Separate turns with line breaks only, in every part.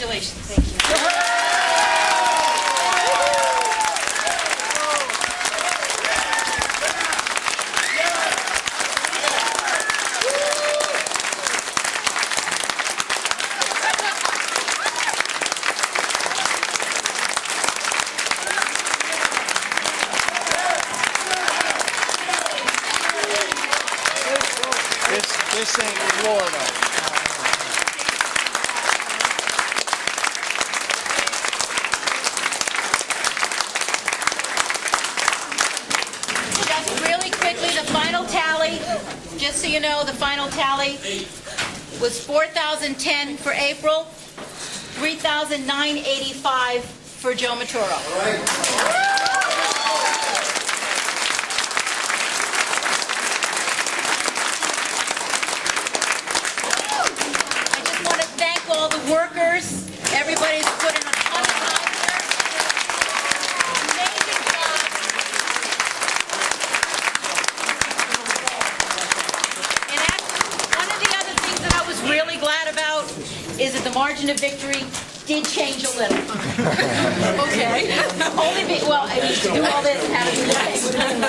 Congratulations. Thank you.
This ain't Florida.
Just really quickly, the final tally, just so you know, the final tally was 4,010 for April, 3,985 for Joe Maturo. Workers, everybody's put in a ton of time here. Amazing job. And actually, one of the other things that I was really glad about is that the margin of victory did change a little. Okay. Well, I mean, to do all this and have it be the same.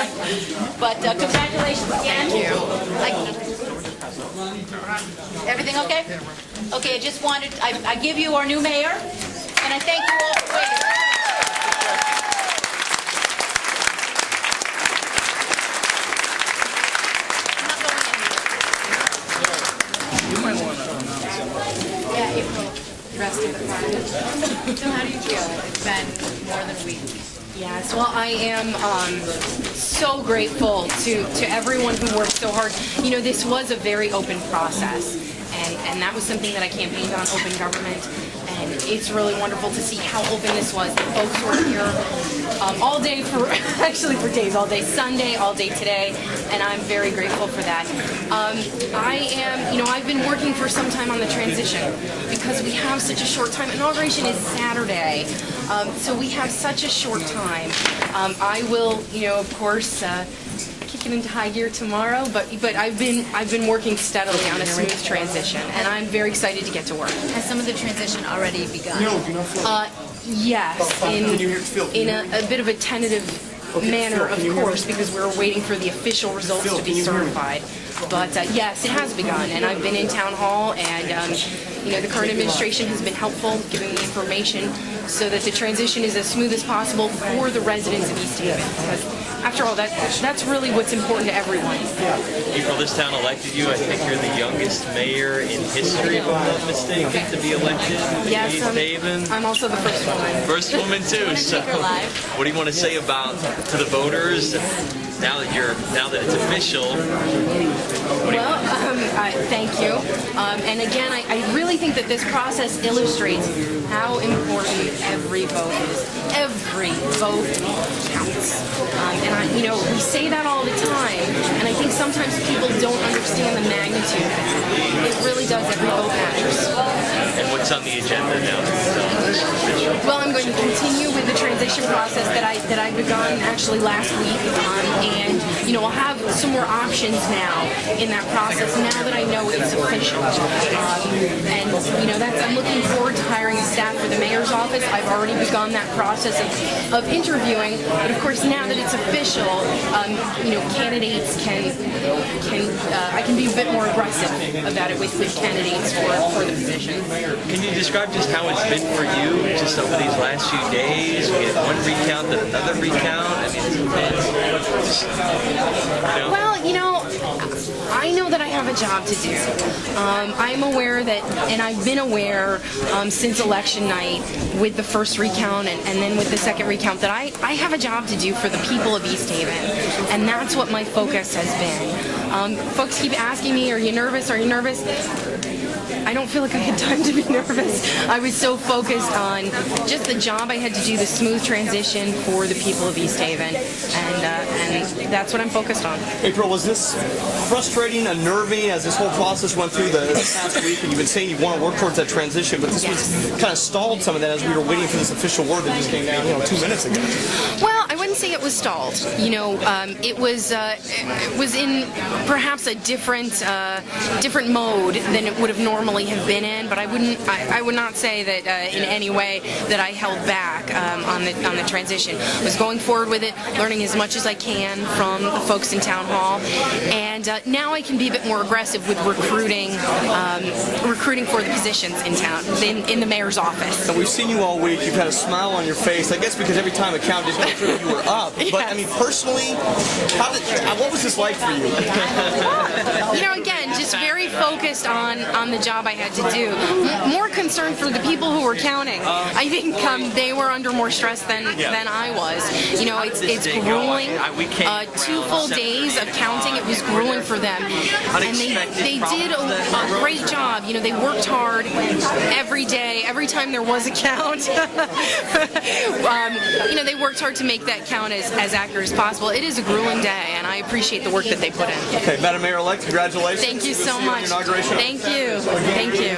But congratulations again. Thank you. Everything okay? Okay, I just wanted, I give you our new mayor, and I thank you all for waiting. I'm not going anywhere.
You might want to announce it.
Yeah, April, the rest of the party. So how do you feel? It's been more than a week.
Yes, well, I am so grateful to everyone who worked so hard. You know, this was a very open process, and that was something that I campaigned on, open government, and it's really wonderful to see how open this was. The folks were here all day for, actually for days, all day Sunday, all day today, and I'm very grateful for that. I've been working for some time on the transition because we have such a short time. Inauguration is Saturday. So we have such a short time. I will, of course, kick it into high gear tomorrow. But I've been working steadily on a smooth transition, and I'm very excited to get to work.
Has some of the transition already begun?
Yes, in a bit of a tentative manner, of course, because we're waiting for the official results to be certified. But yes, it has begun, and I've been in town hall, and the current administration has been helpful, giving me information so that the transition is as smooth as possible for the residents of East Haven. Because after all, that's really what's important to everyone.
April, this town elected you. I think you're the youngest mayor in history, if I'm not mistaken, to be elected in East Haven.
I'm also the first woman.
First woman too. So, what do you want to say about to the voters now that it's official?
Well, thank you. And again, I really think that this process illustrates how important every vote is. Every vote counts. We say that all the time, and I think sometimes people don't understand the magnitude of that. It really does. Every vote matters.
And what's on the agenda now?
Well, I'm going to continue with the transition process that I begun actually last week, and I'll have some more options now in that process. Now that I know it's official, I'm looking forward to hiring a staff for the mayor's office. I've already begun that process of interviewing, but of course now that it's official, candidates I can be a bit more aggressive about it with candidates for the position.
Can you describe just how it's been for you just over these last few days? We had one recount, then another recount. I mean, it's been,
Well, I know that I have a job to do. I'm aware that, and I've been aware since election night with the first recount and then with the second recount that I have a job to do for the people of East Haven, and that's what my focus has been. Folks keep asking me, are you nervous? Are you nervous? I don't feel like I had time to be nervous. I was so focused on just the job I had to do, the smooth transition for the people of East Haven, and that's what I'm focused on.
April, was this frustrating, unnerving as this whole process went through the past week? And you've been saying you want to work towards that transition, but this was kind of stalled some of that as we were waiting for this official word that just came down 2 minutes ago.
Well, I wouldn't say it was stalled. You know, it was in perhaps a different mode than it would have normally have been in. But I would not say that in any way that I held back on the transition. I was going forward with it, learning as much as I can from the folks in town hall, and now I can be a bit more aggressive with recruiting for the positions in town, in the mayor's office.
And we've seen you all week. You've had a smile on your face. I guess because every time a count didn't go through, you were up. But I mean, personally, what was this like for you?
You know, again, just very focused on the job I had to do. More concerned for the people who were counting. I think they were under more stress than I was. You know, it's grueling. 2 full days of counting. It was grueling for them, and they did a great job. You know, they worked hard every day, every time there was a count. You know, they worked hard to make that count as accurate as possible. It is a grueling day, and I appreciate the work that they put in.
Okay, Madam Mayor-elect, congratulations.
Thank you so much.
Inauguration.
Thank you. Thank you.